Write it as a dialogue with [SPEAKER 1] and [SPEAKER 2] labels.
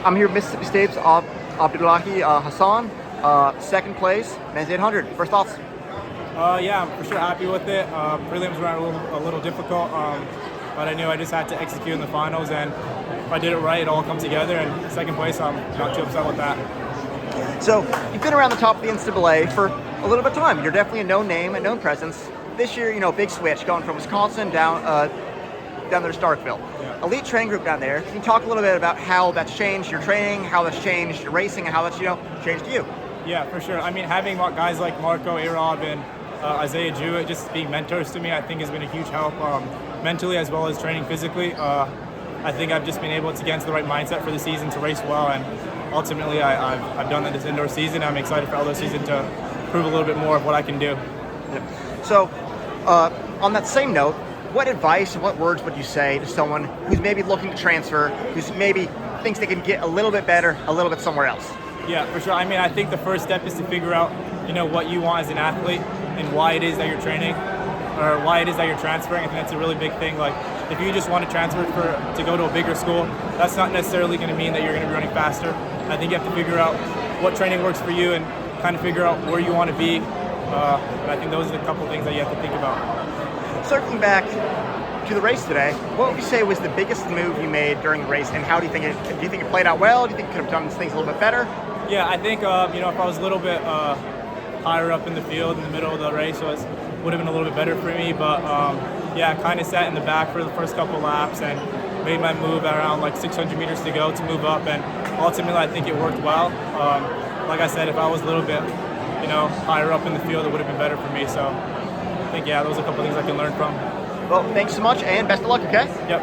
[SPEAKER 1] I'm here with Mississippi State's Abdullahi Hassan, second place, men's 800. First thoughts?
[SPEAKER 2] Yeah, I'm for sure happy with it. Prelims were a little difficult, but I knew I just had to execute in the finals, and if I did it right, it all come together. And second place, I'm not too upset with that.
[SPEAKER 1] So you've been around the top of the NCAA for a little bit of time. You're definitely a known name, a known presence. This year, big switch going from Wisconsin down there to Starkville.
[SPEAKER 2] Yeah.
[SPEAKER 1] Elite training group down there. Can you talk a little bit about how that's changed your training, how that's changed your racing, and how that's changed you?
[SPEAKER 2] Yeah, for sure. I mean, having guys like Marco, A-Rob, and Isaiah Jewett just being mentors to me, I think has been a huge help mentally as well as training physically. I think I've just been able to get into the right mindset for the season to race well, and ultimately I've done that this indoor season. I'm excited for outdoor season to prove a little bit more of what I can do.
[SPEAKER 1] Yeah. So, on that same note, what advice and what words would you say to someone who's maybe looking to transfer, who's maybe thinks they can get a little bit better, a little bit somewhere else?
[SPEAKER 2] Yeah, for sure. I mean, I think the first step is to figure out, what you want as an athlete and why it is that you're training or why it is that you're transferring. I think that's a really big thing. Like, if you just want to transfer to go to a bigger school, that's not necessarily going to mean that you're going to be running faster. I think you have to figure out what training works for you and kind of figure out where you want to be. And I think those are the couple things that you have to think about.
[SPEAKER 1] Circling back to the race today, what would you say was the biggest move you made during the race, and how do you think it played out well? Do you think you could have done things a little bit better?
[SPEAKER 2] Yeah, I think if I was a little bit higher up in the field in the middle of the race, would have been a little bit better for me. But I kind of sat in the back for the first couple laps and made my move around like 600 meters to go to move up, and ultimately I think it worked well. Like I said, if I was a little bit higher up in the field, it would have been better for me. So I think those are a couple of things I can learn from.
[SPEAKER 1] Well, thanks so much, and best of luck, okay?
[SPEAKER 2] Yep.